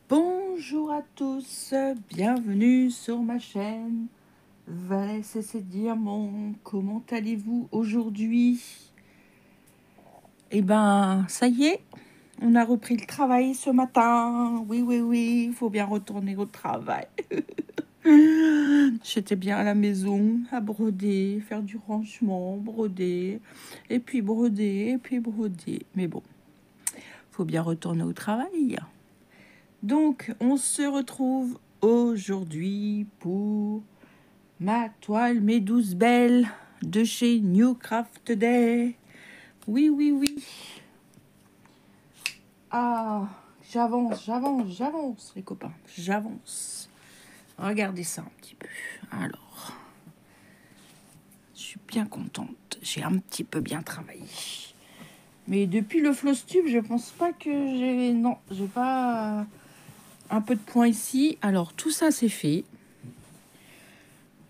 Bonjour à tous, bienvenue sur ma chaîne Vanessa et Diamants. Comment allez-vous aujourd'hui? Eh ben, ça y est, on a repris le travail ce matin. Oui, il faut bien retourner au travail. J'étais bien à la maison, à broder, faire du rangement, broder, et puis broder, et puis broder. Mais bon, faut bien retourner au travail. Donc, on se retrouve aujourd'hui pour ma toile Mes 12 belles de chez New Craft Day. Oui. Ah, j'avance, les copains, j'avance. Regardez ça un petit peu. Alors, je suis bien contente. J'ai un petit peu bien travaillé. Mais depuis le floss tube, je pense pas que j'ai... Non, j'ai pas... un peu de point ici. Alors, tout ça, c'est fait.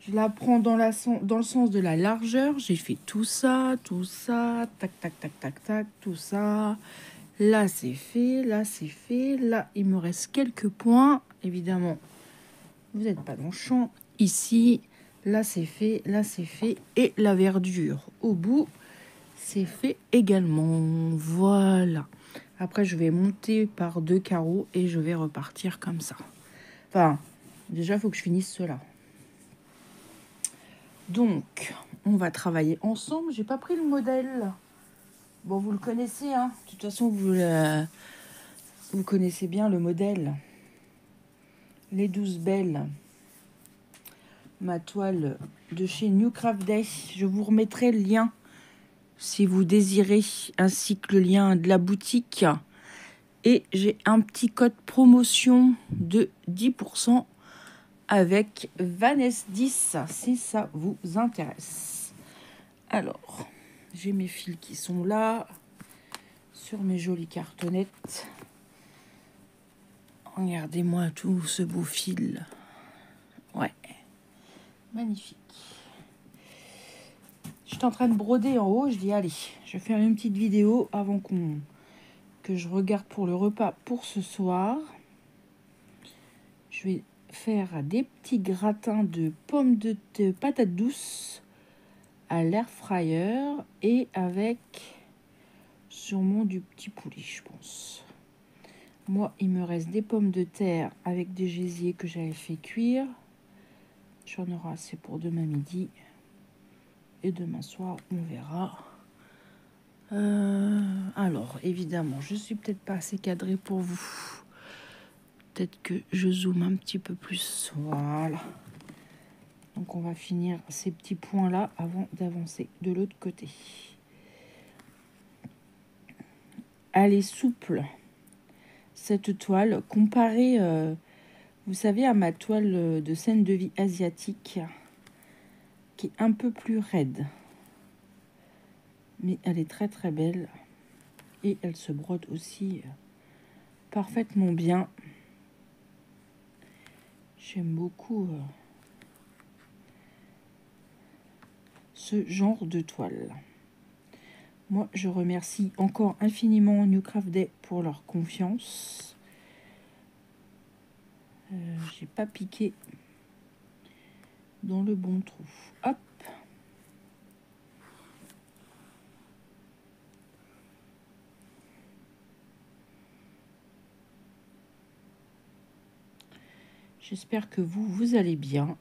Je la prends dans le sens de la largeur. J'ai fait tout ça, tac, tout ça. Là, c'est fait, là, c'est fait. Là, il me reste quelques points. Évidemment, vous n'êtes pas dans le champ. Ici, là, c'est fait, là, c'est fait. Et la verdure au bout, c'est fait également. Voilà. Après, je vais monter par 2 carreaux et je vais repartir comme ça. Enfin, déjà, il faut que je finisse cela. Donc, on va travailler ensemble. J'ai pas pris le modèle. Bon, vous le connaissez, hein. De toute façon, vous connaissez bien le modèle. Les 12 belles. Ma toile de chez New Craft Day. Je vous remettrai le lien si vous désirez, ainsi que le lien de la boutique. Et j'ai un petit code promotion de 10% avec Vanessa 10 si ça vous intéresse. Alors, j'ai mes fils qui sont là sur mes jolies cartonnettes. Regardez-moi tout ce beau fil. Ouais, magnifique. J'étais en train de broder en haut. Je dis allez, je vais faire une petite vidéo avant que je regarde pour le repas pour ce soir. Je vais faire des petits gratins de pommes de patates douces à l'air fryer et avec sûrement du petit poulet, je pense. Moi, il me reste des pommes de terre avec des gésiers que j'avais fait cuire. J'en aurai assez pour demain midi. Et demain soir, on verra. Alors, évidemment, je suis peut-être pas assez cadrée pour vous. Peut-être que je zoome un petit peu plus. Voilà. Donc, on va finir ces petits points-là avant d'avancer de l'autre côté. Elle est souple, cette toile, comparée, vous savez, à ma toile de scène de vie asiatique, qui est un peu plus raide. Mais elle est très très belle. Et elle se brode aussi parfaitement bien. J'aime beaucoup ce genre de toile. Moi, je remercie encore infiniment New Craft Day pour leur confiance. J'ai pas piqué dans le bon trou. Hop. J'espère que vous allez bien.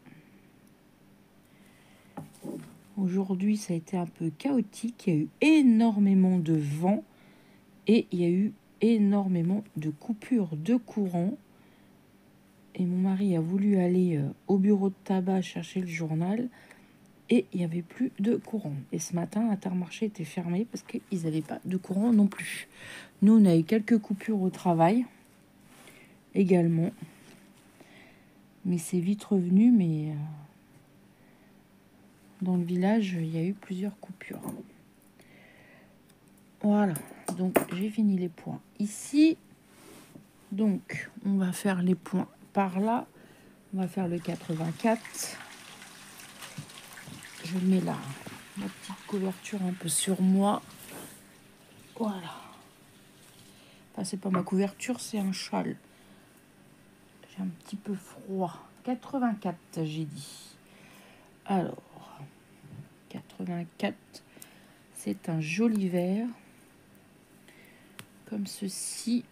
Aujourd'hui, ça a été un peu chaotique. Il y a eu énormément de vent et il y a eu énormément de coupures de courant. Et mon mari a voulu aller au bureau de tabac chercher le journal et il n'y avait plus de courant. Et ce matin, Intermarché était fermé parce qu'ils n'avaient pas de courant non plus. Nous, on a eu quelques coupures au travail également. Mais c'est vite revenu, mais dans le village, il y a eu plusieurs coupures. Voilà, donc j'ai fini les points ici. Donc, on va faire les points par là. On va faire le 84. Je mets la petite couverture un peu sur moi. Voilà. Enfin, c'est pas ma couverture, c'est un châle. fait un petit peu froid. 84, j'ai dit. Alors, 84, c'est un joli vert. Comme ceci.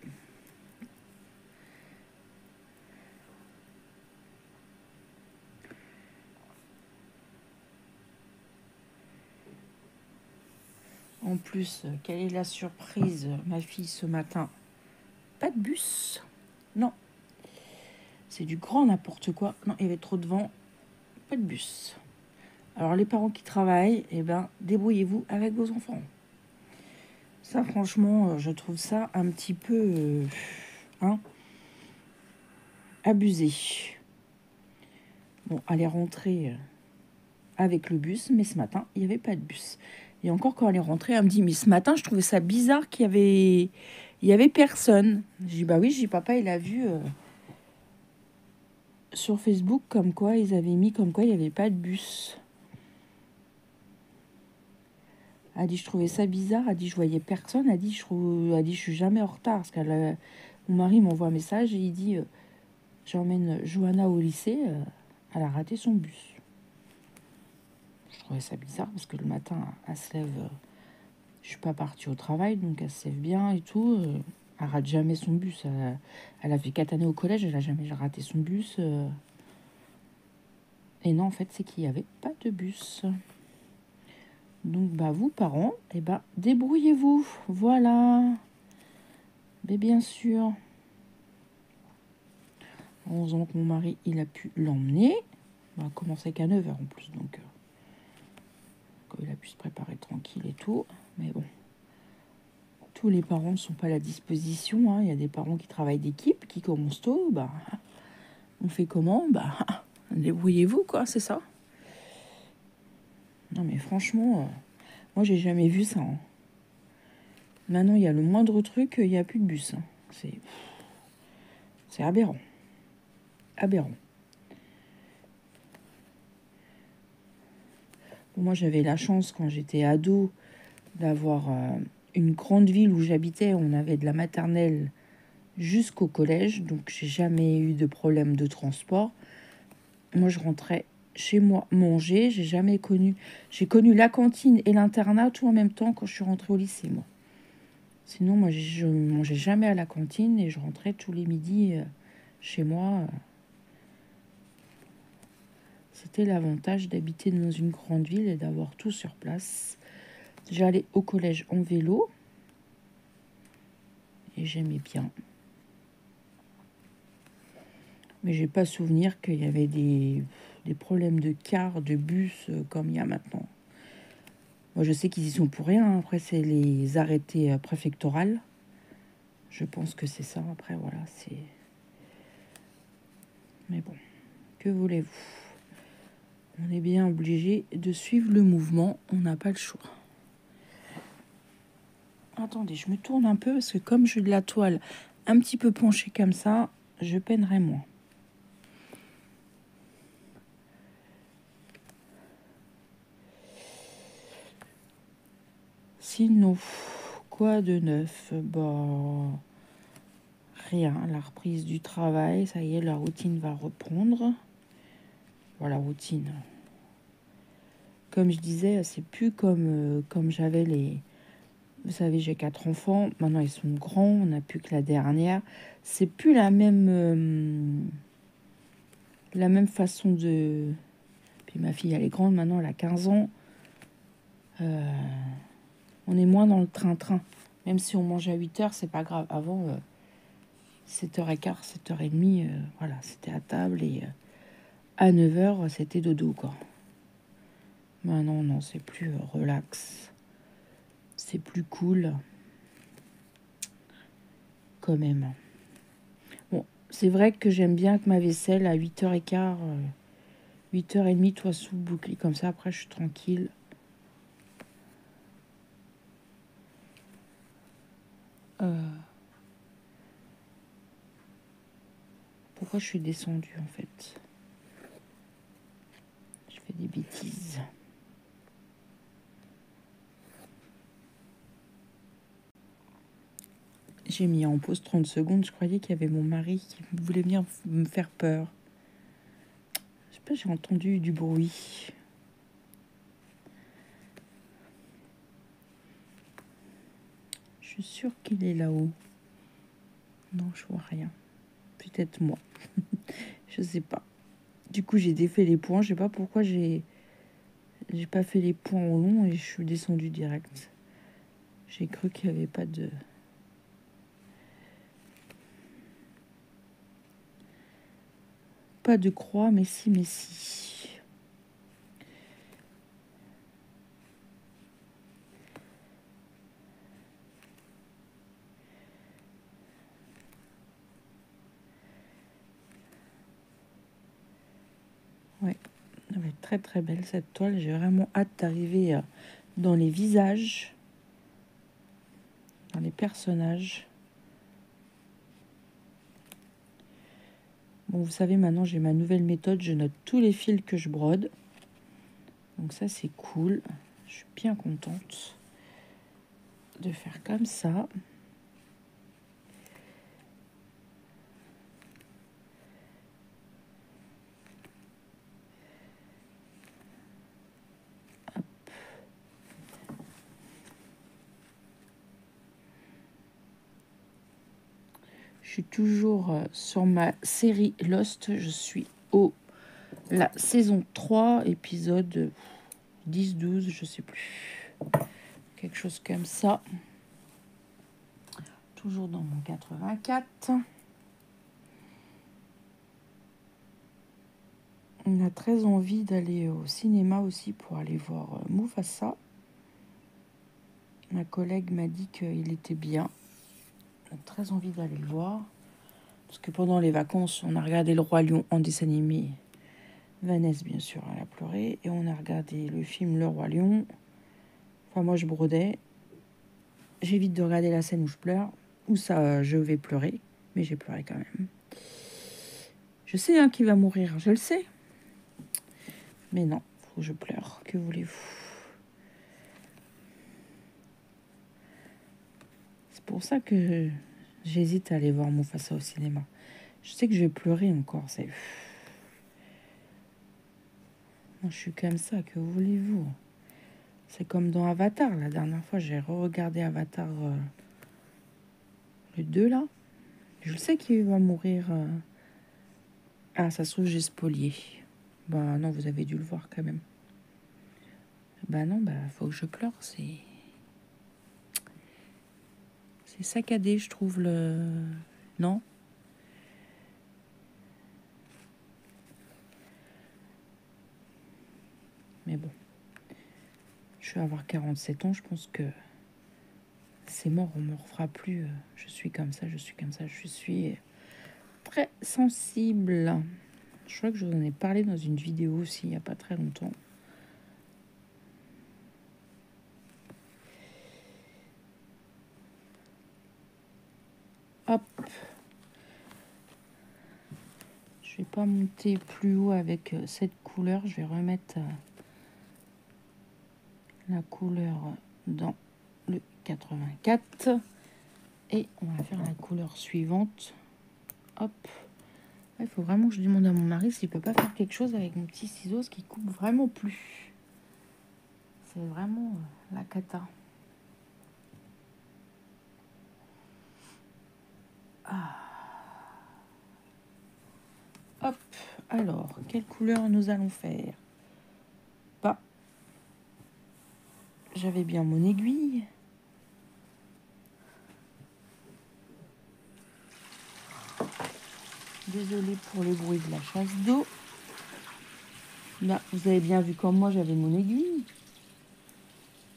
En plus, quelle est la surprise, ma fille, ce matin? Pas de bus. Non. C'est du grand n'importe quoi. Non, il y avait trop de vent. Pas de bus. Alors, les parents qui travaillent, eh ben, débrouillez-vous avec vos enfants. Ça, franchement, je trouve ça un petit peu abusé. Bon, elle est rentrée avec le bus, mais ce matin, il n'y avait pas de bus. Et encore, quand elle est rentrée, elle me dit, mais ce matin, je trouvais ça bizarre qu'il y avait personne. Je dis, bah oui, papa, il a vu sur Facebook comme quoi ils avaient mis comme quoi il n'y avait pas de bus. Elle dit, je trouvais ça bizarre. Elle dit, je voyais personne. Elle dit, je suis jamais en retard. Parce qu'elle mon mari m'envoie un message et il dit, j'emmène Johanna au lycée. Elle a raté son bus. Je trouvais ça bizarre parce que le matin, elle se lève. Je suis pas partie au travail, donc elle se lève bien et tout. Elle rate jamais son bus. Elle a fait 4 années au collège, elle a jamais raté son bus. Et non, en fait, c'est qu'il n'y avait pas de bus. Donc, bah, vous, parents, eh ben, débrouillez-vous. Voilà. Mais bien sûr. 11 ans que mon mari, il a pu l'emmener. On va commencer qu'à 9h en plus, donc il a pu se préparer tranquille et tout. Mais bon, tous les parents ne sont pas à la disposition. Hein. Il y a des parents qui travaillent d'équipe, qui commencent tôt. Bah, on fait comment? Bah, débrouillez-vous, quoi, c'est ça. Non, mais franchement, moi, j'ai jamais vu ça. Hein. Maintenant, il y a le moindre truc, il n'y a plus de bus. Hein. C'est aberrant. Aberrant. Bon, moi, j'avais la chance, quand j'étais ado, d'avoir une grande ville où j'habitais. On avait de la maternelle jusqu'au collège. Donc, j'ai jamais eu de problème de transport. Moi, je rentrais chez moi manger. J'ai connu la cantine et l'internat tout en même temps quand je suis rentrée au lycée, moi. Sinon, moi, je mangeais jamais à la cantine et je rentrais tous les midis chez moi. C'était l'avantage d'habiter dans une grande ville et d'avoir tout sur place. J'allais au collège en vélo et j'aimais bien. Mais j'ai pas souvenir qu'il y avait des problèmes de cars, de bus comme il y a maintenant. Moi, je sais qu'ils y sont pour rien. Après, c'est les arrêtés préfectorales. Je pense que c'est ça. Après, voilà, c'est... Mais bon, que voulez-vous? On est bien obligé de suivre le mouvement. On n'a pas le choix. Attendez, je me tourne un peu parce que comme j'ai de la toile un petit peu penchée comme ça, je peinerai moins. Sinon, quoi de neuf? Bah, rien. La reprise du travail, ça y est, la routine va reprendre. Voilà, routine. Comme je disais, c'est plus comme j'avais les... Vous savez, j'ai 4 enfants. Maintenant, ils sont grands. On n'a plus que la dernière. C'est plus la même façon de... Puis ma fille, elle est grande. Maintenant, elle a 15 ans. On est moins dans le train-train. Même si on mange à 8h, c'est pas grave. Avant, 7h15, 7h30, voilà, c'était à table. Et à 9h, c'était dodo, quoi. Maintenant, non, c'est plus relax. C'est plus cool. Quand même. Bon, c'est vrai que j'aime bien que ma vaisselle à 8h15, 8h30, soit sous bouclée. Comme ça, après, je suis tranquille. Pourquoi je suis descendue, en fait? Je fais des bêtises. J'ai mis en pause 30 secondes. Je croyais qu'il y avait mon mari qui voulait venir me faire peur. Je sais pas, j'ai entendu du bruit. Je suis sûre qu'il est là-haut. Non, je vois rien. Peut-être moi. Je sais pas. Du coup, j'ai défait les points. Je sais pas pourquoi j'ai pas fait les points au long et je suis descendue direct. J'ai cru qu'il n'y avait pas de... Pas de croix, mais si, mais si. Ouais, elle va être très très belle cette toile. J'ai vraiment hâte d'arriver dans les visages, dans les personnages. Bon, vous savez, maintenant j'ai ma nouvelle méthode. Je note tous les fils que je brode. Donc ça, c'est cool. Je suis bien contente de faire comme ça. Hop. Je suis toujours sur ma série Lost. Je suis la saison 3, épisode 10-12, je sais plus. Quelque chose comme ça. Toujours dans mon 84. On a très envie d'aller au cinéma aussi pour aller voir Mufasa. Ma collègue m'a dit qu'il était bien. On a très envie d'aller le voir. Parce que pendant les vacances, on a regardé Le Roi Lion en dessin animé. Vanessa, bien sûr, elle a pleuré. Et on a regardé le film Le Roi Lion. Enfin, moi, je brodais. J'évite de regarder la scène où je pleure. Où ça, je vais pleurer. Mais j'ai pleuré quand même. Je sais hein, qu'il va mourir, je le sais. Mais non, faut que je pleure. Que voulez-vous? C'est pour ça que j'hésite à aller voir Mufasa au cinéma. Je sais que je vais pleurer encore. Moi, je suis comme ça, que voulez-vous? C'est comme dans Avatar. La dernière fois, j'ai re-regardé Avatar le 2, là. Je le sais qu'il va mourir. Ah, ça se trouve, j'ai spolié. Bah non, vous avez dû le voir quand même. Bah non, faut que je pleure. C'est saccadé, je trouve, Non? Mais bon. Je vais avoir 47 ans, je pense que c'est mort, on ne me refera plus. Je suis comme ça, je suis comme ça, je suis très sensible. Je crois que je vous en ai parlé dans une vidéo aussi, il n'y a pas très longtemps. Hop. Je vais pas monter plus haut avec cette couleur. Je vais remettre la couleur dans le 84. Et on va faire la couleur suivante. Hop. Il faut vraiment que je demande à mon mari s'il peut pas faire quelque chose avec mon petit ciseau qui coupe vraiment plus. C'est vraiment la cata. Ah. Hop. Alors, quelle couleur nous allons faire? Bah, j'avais bien mon aiguille. Désolée pour le bruit de la chasse d'eau. Là, vous avez bien vu comme moi, j'avais mon aiguille.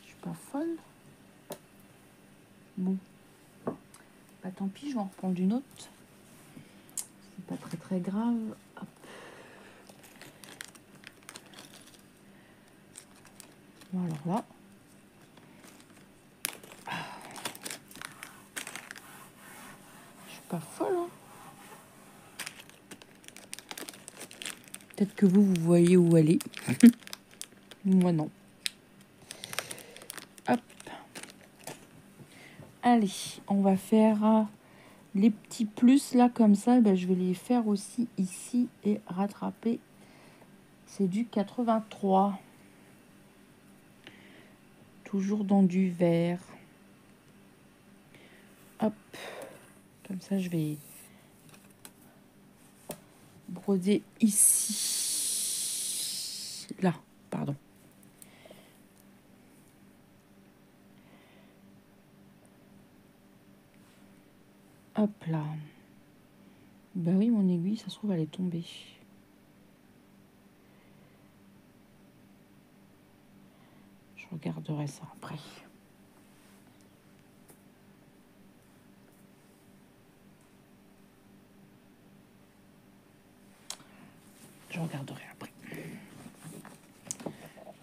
Je suis pas folle. Bon. Bah tant pis, je vais en reprendre une autre. C'est pas très très grave. Hop. Bon, alors là. Je suis pas folle, hein. Peut-être que vous voyez où elle est. Moi, non. Hop. Allez, on va faire les petits plus là comme ça. Ben, je vais les faire aussi ici et rattraper. C'est du 83. Toujours dans du vert. Hop. Comme ça, je vais broder ici. Là, pardon. Hop là. Ben oui, mon aiguille, ça se trouve, elle est tombée. Je regarderai ça après. Je regarderai après.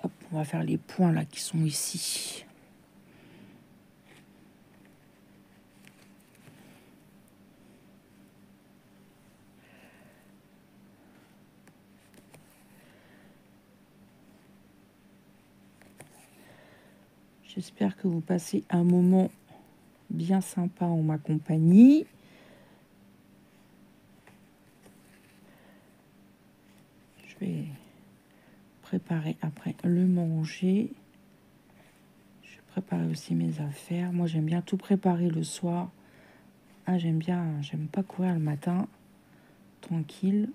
Hop, on va faire les points là qui sont ici. J'espère que vous passez un moment bien sympa en ma compagnie. Je vais préparer après le manger. Je vais préparer aussi mes affaires. Moi, j'aime bien tout préparer le soir. Ah, j'aime pas courir le matin. Tranquille.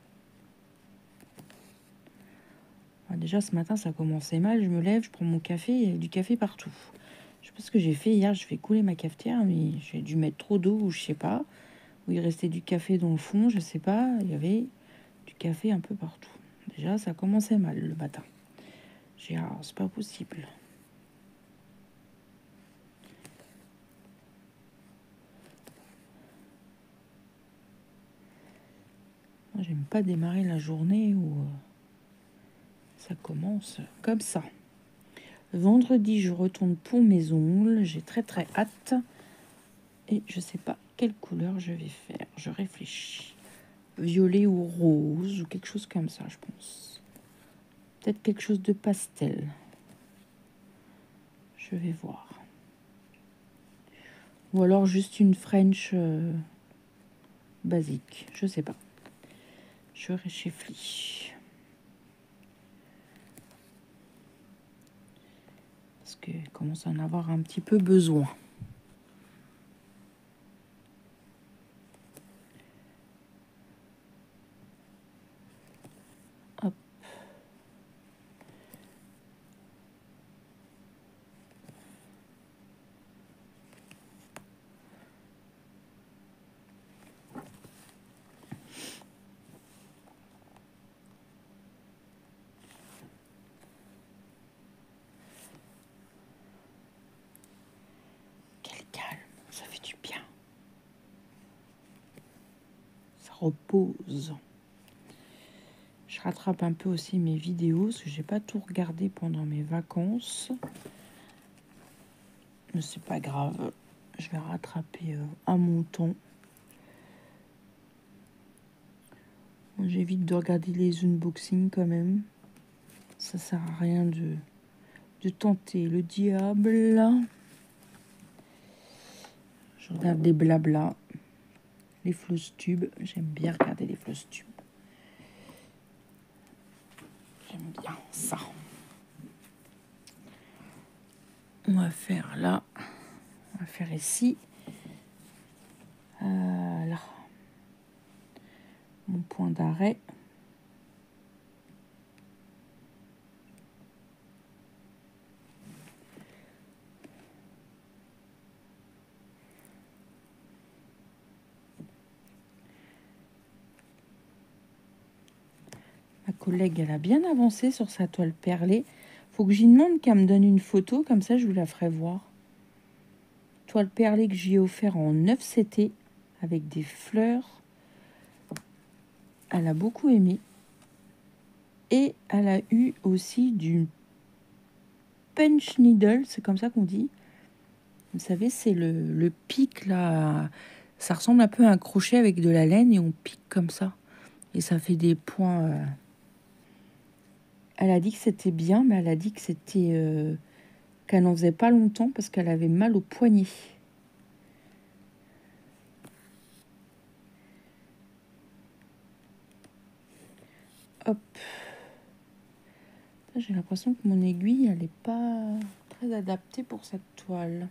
Ah, déjà, ce matin, ça commençait mal. Je me lève, je prends mon café, il y a du café partout. Je sais pas ce que j'ai fait hier. Je fais couler ma cafetière, mais j'ai dû mettre trop d'eau ou je sais pas. Ou il restait du café dans le fond, je sais pas. Il y avait du café un peu partout. Déjà, ça commençait mal le matin. J'ai dit, ah, c'est pas possible. Moi, j'aime pas démarrer la journée où ça commence comme ça. Vendredi, je retourne pour mes ongles. J'ai très très hâte. Et je sais pas quelle couleur je vais faire. Je réfléchis. Violet ou rose ou quelque chose comme ça, je pense. Peut-être quelque chose de pastel. Je vais voir. Ou alors juste une French basique. Je sais pas. Je réfléchis. Parce que je commence à en avoir un petit peu besoin. Hop. Quel calme, ça fait du bien. Ça repose. Je rattrape un peu aussi mes vidéos parce que j'ai pas tout regardé pendant mes vacances. Mais c'est pas grave. Je vais rattraper à mon temps. J'évite de regarder les unboxings quand même. Ça sert à rien de tenter le diable. Je regarde les blabla, les floss tubes. J'aime bien regarder les floss tubes. J'aime bien ça. On va faire là. On va faire ici. Là. Mon point d'arrêt. Ma collègue, elle a bien avancé sur sa toile perlée. Faut que j'y demande qu'elle me donne une photo, comme ça je vous la ferai voir. Toile perlée que j'ai offert en 9 CT avec des fleurs. Elle a beaucoup aimé. Et elle a eu aussi du punch needle, c'est comme ça qu'on dit. Vous savez, c'est le pic là. Ça ressemble un peu à un crochet avec de la laine et on pique comme ça. Et ça fait des points. Elle a dit que c'était bien, mais elle a dit que c'était qu'elle n'en faisait pas longtemps parce qu'elle avait mal au poignet. Hop. J'ai l'impression que mon aiguille, elle n'est pas très adaptée pour cette toile.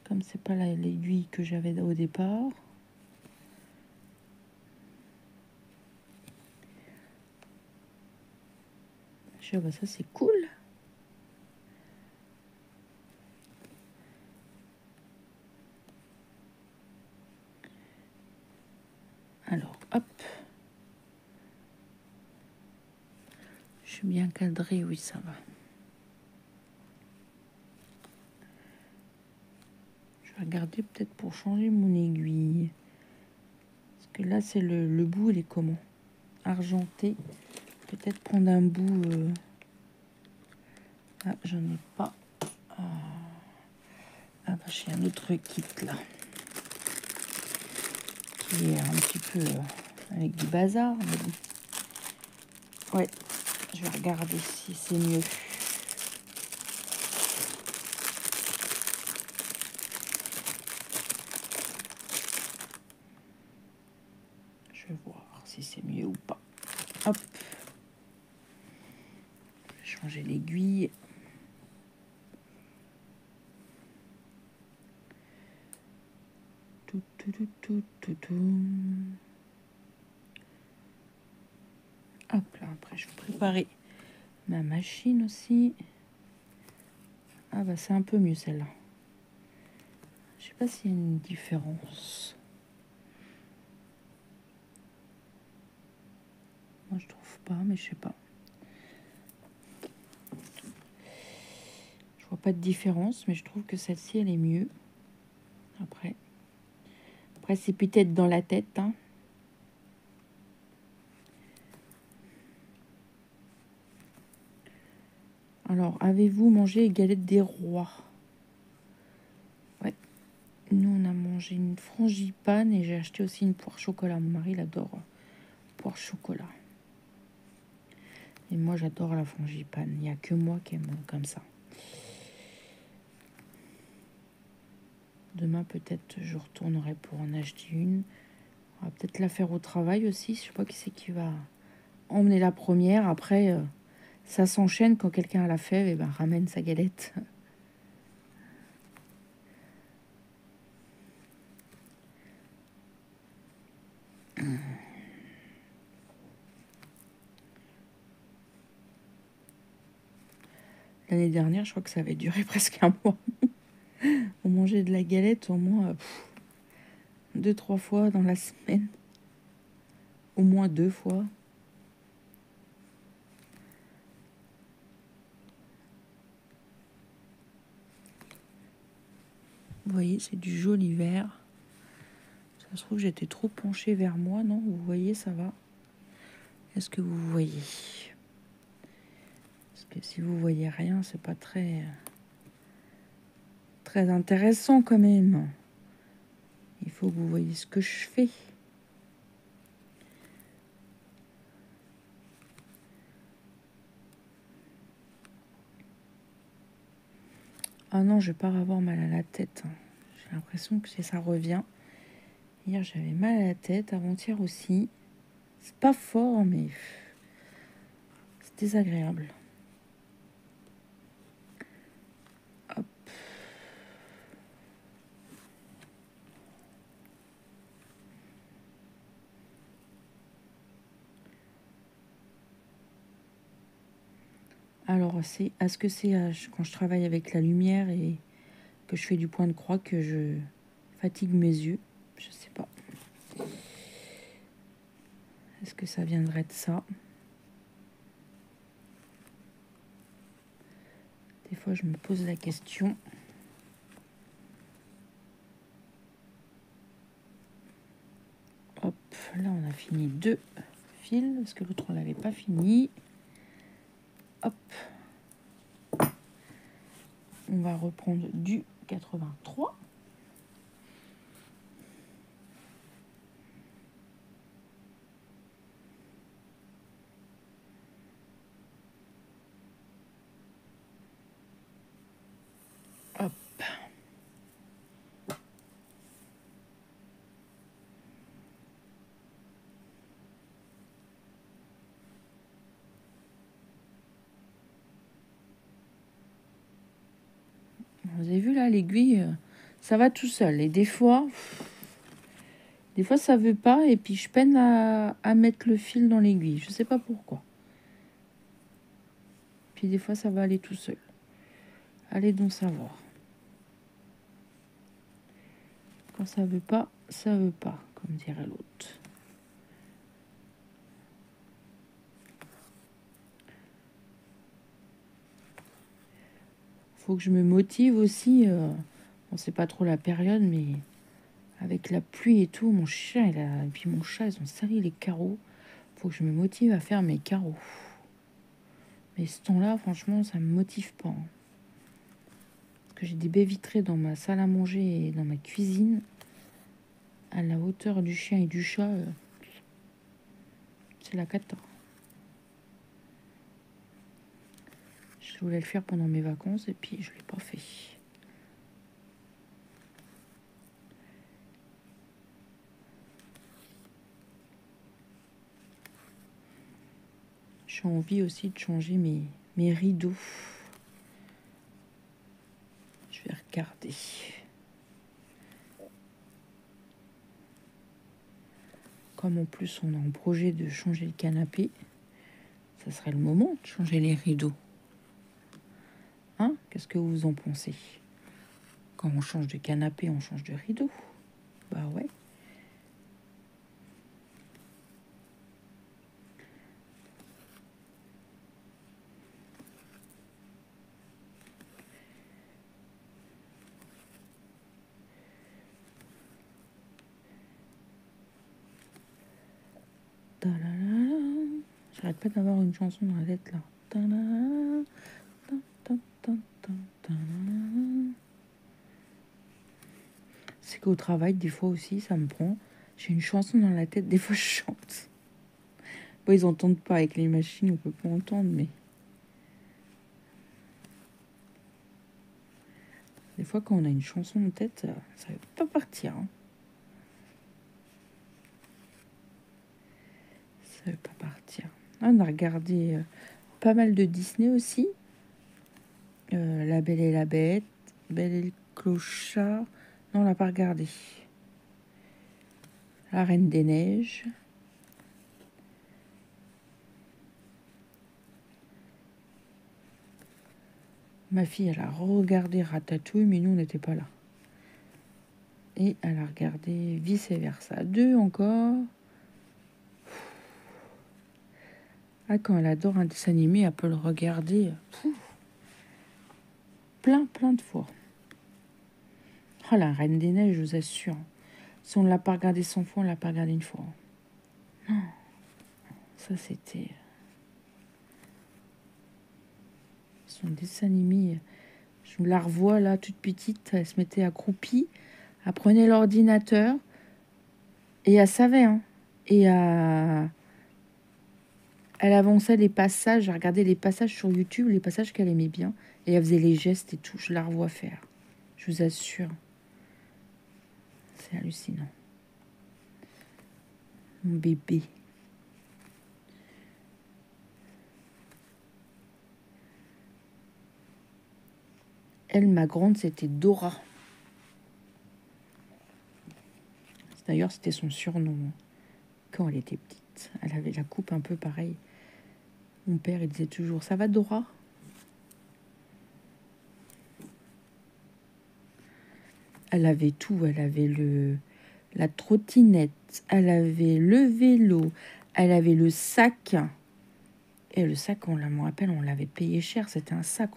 Comme c'est pas l'aiguille que j'avais au départ. Je dis, ah bah ça c'est cool. Alors, hop. Je suis bien cadrée, oui, ça va. Je vais regarder peut-être pour changer mon aiguille. Parce que là, c'est le bout, il est comment? Argenté. Peut-être prendre un bout... Ah, j'en ai pas. Ah bah, j'ai un autre kit, là. Qui est un petit peu avec du bazar. Mais bon. Ouais, je vais regarder si c'est mieux. Je vais voir si c'est mieux ou pas. Hop. Je vais changer l'aiguille. Hop là, après je vais préparer ma machine aussi. Ah bah c'est un peu mieux celle-là. Je sais pas s'il y a une différence. Moi je trouve pas, mais je sais pas. Je vois pas de différence, mais je trouve que celle-ci elle est mieux. Après c'est peut-être dans la tête, hein. Alors, avez-vous mangé les galettes des rois? Ouais. Nous, on a mangé une frangipane et j'ai acheté aussi une poire chocolat. Mon mari, il adore poire chocolat. Et moi, j'adore la frangipane. Il n'y a que moi qui aime comme ça. Demain, peut-être, je retournerai pour en acheter une. On va peut-être la faire au travail aussi. Je sais pas qui c'est qui va emmener la première. Après, ça s'enchaîne. Quand quelqu'un a la fève, et ben, ramène sa galette. L'année dernière, je crois que ça avait duré presque un mois. On mangeait de la galette au moins 2-3 fois dans la semaine. Au moins 2 fois. Vous voyez, c'est du joli vert. Ça se trouve, j'étais trop penchée vers moi, non? Vous voyez, ça va? Est-ce que vous voyez? Parce que si vous voyez rien, c'est pas très intéressant quand même. Il faut que vous voyez ce que je fais. Ah non, je vais pas avoir mal à la tête. J'ai l'impression que ça revient. Hier, j'avais mal à la tête, avant-hier aussi. C'est pas fort, mais c'est désagréable. Hop. Alors, est-ce que c'est quand je travaille avec la lumière et que je fais du point de croix que je fatigue mes yeux? Je sais pas. Est-ce que ça viendrait de ça? Des fois, je me pose la question. Hop, là, on a fini 2 fils, parce que l'autre, on l'avait pas fini. Hop. On va reprendre du 83. Hop. Vous avez vu là, l'aiguille, ça va tout seul. Et des fois, ça veut pas. Et puis, je peine à mettre le fil dans l'aiguille. Je sais pas pourquoi. Puis, des fois, ça va aller tout seul. Allez donc savoir. Quand ça veut pas, comme dirait l'autre. Faut que je me motive aussi. On sait pas trop la période, mais avec la pluie et tout, mon chien et puis mon chat, ils ont sali les carreaux. Faut que je me motive à faire mes carreaux. Mais ce temps-là, franchement, ça me motive pas. Parce que j'ai des baies vitrées dans ma salle à manger et dans ma cuisine. À la hauteur du chien et du chat, c'est la cata. Je voulais le faire pendant mes vacances et puis je l'ai pas fait. J'ai envie aussi de changer mes rideaux. Je vais regarder. Comme en plus on a en projet de changer le canapé, ça serait le moment de changer les rideaux. Hein? Qu'est-ce que vous en pensez? Quand on change de canapé, on change de rideau. Bah ouais. J'arrête pas d'avoir une chanson dans la tête là. C'est qu'au travail, des fois aussi, ça me prend. J'ai une chanson dans la tête, des fois je chante. Bon, ils entendent pas avec les machines, on peut pas entendre, mais des fois quand on a une chanson en tête, ça veut pas partir. Hein. Ça veut pas partir. Ah, on a regardé pas mal de Disney aussi. La Belle et la Bête, Belle et le Clochard. Non, on l'a pas regardé. La Reine des Neiges. Ma fille, elle a regardé Ratatouille, mais nous, on n'était pas là. Et elle a regardé vice versa. 2 encore. Ah, quand elle adore un dessin animé, elle peut le regarder plein de fois. Oh, la Reine des Neiges, je vous assure. Si on ne l'a pas regardé 100 fois, on ne l'a pas regardé une fois. Oh, ça, c'était... Son dessin animé, je la revois là, toute petite, elle se mettait accroupie, elle prenait l'ordinateur et elle savait, hein. Et elle avançait les passages, elle regardait les passages sur YouTube, les passages qu'elle aimait bien, et elle faisait les gestes et tout. Je la revois faire, je vous assure. C'est hallucinant. Mon bébé. Elle, ma grande, c'était Dora. D'ailleurs, c'était son surnom quand elle était petite. Elle avait la coupe un peu pareille. Mon père, il disait toujours, ça va Dora? Elle avait tout. Elle avait la trottinette, elle avait le vélo, elle avait le sac. Et le sac, on me rappelle, on l'avait payé cher. C'était un sac,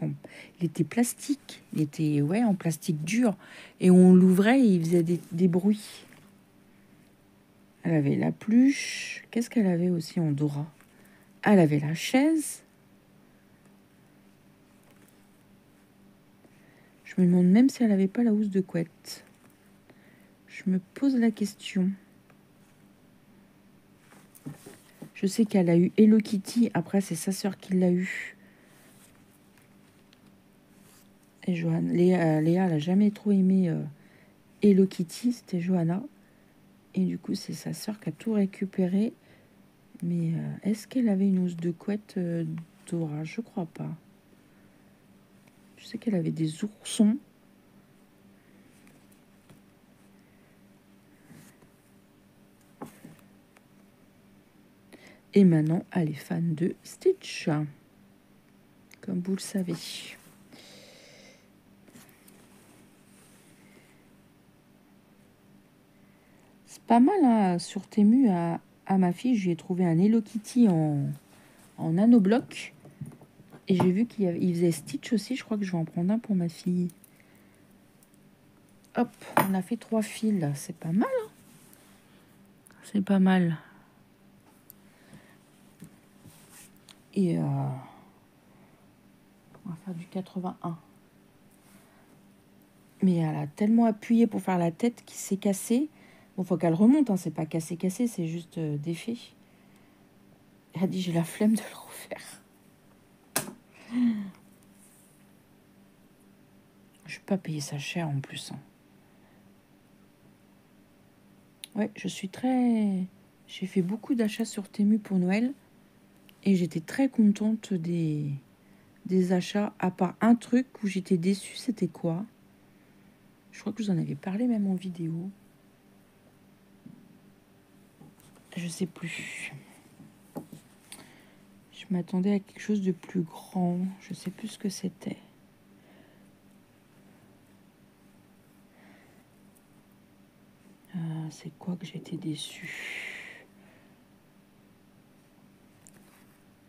il était plastique. Il était en plastique dur. Et on l'ouvrait et il faisait des bruits. Elle avait la pluche. Qu'est-ce qu'elle avait aussi en Dora? Elle avait la chaise. Je me demande même si elle n'avait pas la housse de couette. Je me pose la question. Je sais qu'elle a eu Hello Kitty. Après, c'est sa sœur qui l'a eu. Et Léa, elle n'a jamais trop aimé Hello Kitty. C'était Johanna. Et du coup, c'est sa sœur qui a tout récupéré. Mais est-ce qu'elle avait une housse de couette Dora? Je crois pas. Je sais qu'elle avait des oursons. Et maintenant, elle est fan de Stitch, comme vous le savez. C'est pas mal, hein, sur Temu, à ma fille, je lui ai trouvé un Hello Kitty en nanobloc. Et j'ai vu qu'il faisait Stitch aussi, je crois que je vais en prendre un pour ma fille. Hop, on a fait 3 fils, là. C'est pas mal, hein. C'est pas mal. Et on va faire du 81. Mais elle a tellement appuyé pour faire la tête qu'il s'est cassé. Bon, faut qu'elle remonte, hein. C'est pas cassé, c'est juste défait. Elle a dit, j'ai la flemme de le refaire. Je vais pas payer ça cher en plus, hein. Ouais, je suis très... J'ai fait beaucoup d'achats sur Temu pour Noël. Et j'étais très contente des achats. À part un truc où j'étais déçue, c'était quoi? Je crois que vous en avez parlé même en vidéo. Je sais plus. Je m'attendais à quelque chose de plus grand. Je sais plus ce que c'était. C'est quoi que j'étais déçue?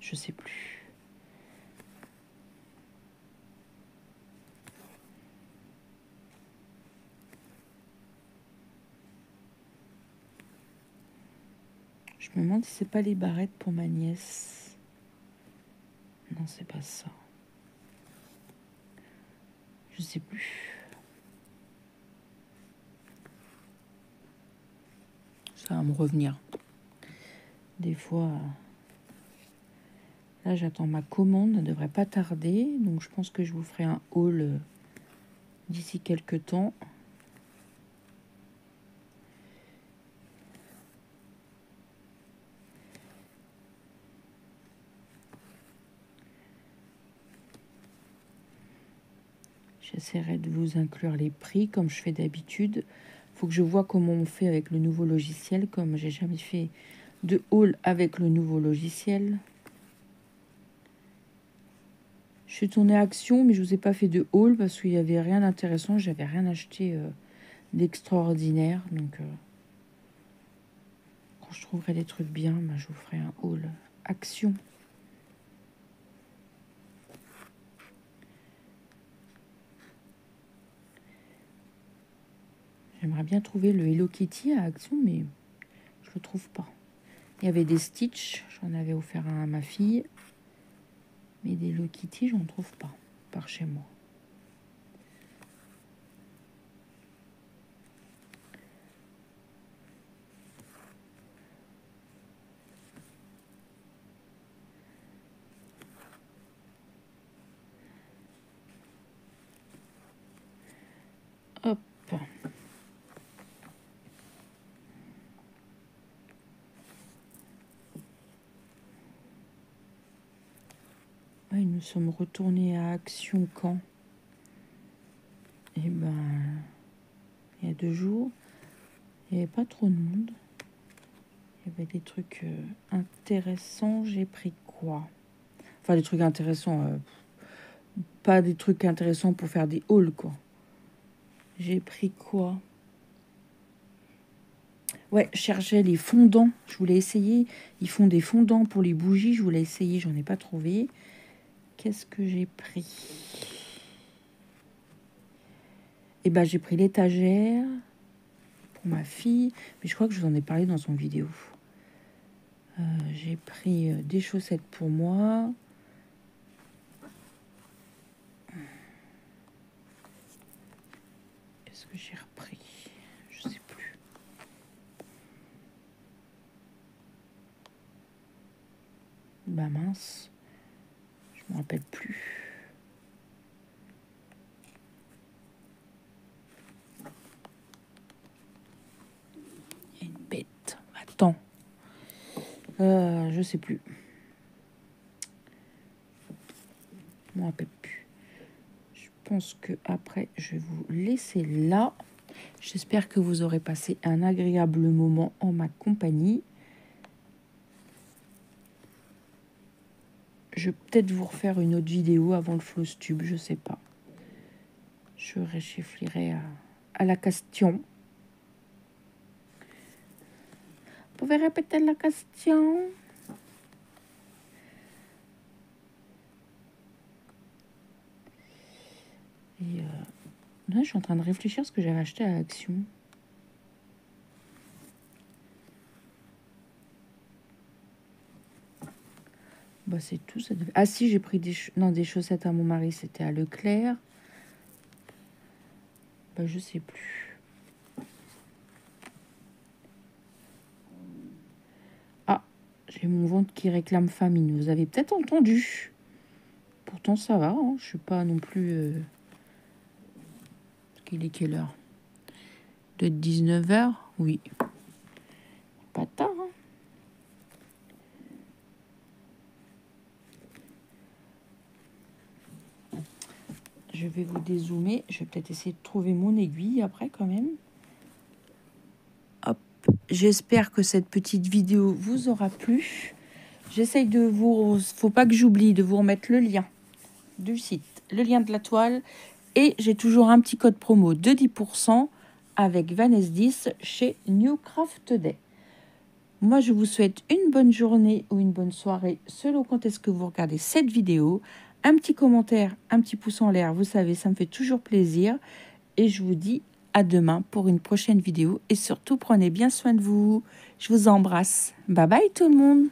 Je sais plus. Je me demande si c'est pas les barrettes pour ma nièce. Non, c'est pas ça. Je sais plus. Ça va me revenir. Des fois... Là, j'attends ma commande, elle ne devrait pas tarder. Donc, je pense que je vous ferai un haul d'ici quelques temps. J'essaierai de vous inclure les prix comme je fais d'habitude. Il faut que je vois comment on fait avec le nouveau logiciel, comme j'ai jamais fait de haul avec le nouveau logiciel. Je suis tournée Action, mais je vous ai pas fait de haul parce qu'il n'y avait rien d'intéressant. J'avais rien acheté d'extraordinaire. Donc, quand je trouverai des trucs bien, bah, je vous ferai un haul Action. J'aimerais bien trouver le Hello Kitty à Action, mais je le trouve pas. Il y avait des Stitch, j'en avais offert un à ma fille. Mais des Hello Kitty, j'en trouve pas par chez moi. Hop. Ouais, nous sommes retournés à Action quand? Eh ben, il y a 2 jours. Il n'y avait pas trop de monde. Il y avait des trucs intéressants. J'ai pris quoi? Enfin, des trucs intéressants. Pas des trucs intéressants pour faire des hauls, quoi. J'ai pris quoi? Ouais, je cherchais les fondants. Je voulais essayer. Ils font des fondants pour les bougies. Je voulais essayer. J'en ai pas trouvé. Qu'est-ce que j'ai pris? Eh ben, j'ai pris l'étagère pour ma fille. Mais je crois que je vous en ai parlé dans son vidéo. J'ai pris des chaussettes pour moi. Qu'est-ce que j'ai repris? Je sais plus. Bah mince. Je me rappelle plus. Il y a une bête. Attends. Je sais plus. Je me rappelle plus. Je pense que après, je vais vous laisser là. J'espère que vous aurez passé un agréable moment en ma compagnie. Je vais peut-être vous refaire une autre vidéo avant le floss tube, je sais pas. Je réfléchirai à la question. Vous pouvez répéter la question? Et là, je suis en train de réfléchir à ce que j'avais acheté à Action. Bah, c'est tout. Ça devait... Ah si, j'ai pris des chaussettes à mon mari, c'était à Leclerc. Bah, je sais plus. Ah, j'ai mon ventre qui réclame famine. Vous avez peut-être entendu. Pourtant, ça va. Hein, je suis pas non plus... Il est quelle heure? De 19h? Oui. Pas tard, hein. Je vais vous dézoomer. Je vais peut-être essayer de trouver mon aiguille après quand même. Hop. J'espère que cette petite vidéo vous aura plu. J'essaye de vous... Faut pas que j'oublie de vous remettre le lien du site, le lien de la toile. Et j'ai toujours un petit code promo de 10% avec Vanessa10 chez New Craft Day. Moi, je vous souhaite une bonne journée ou une bonne soirée selon quand est-ce que vous regardez cette vidéo. Un petit commentaire, un petit pouce en l'air, vous savez, ça me fait toujours plaisir. Et je vous dis à demain pour une prochaine vidéo. Et surtout, prenez bien soin de vous. Je vous embrasse. Bye bye tout le monde.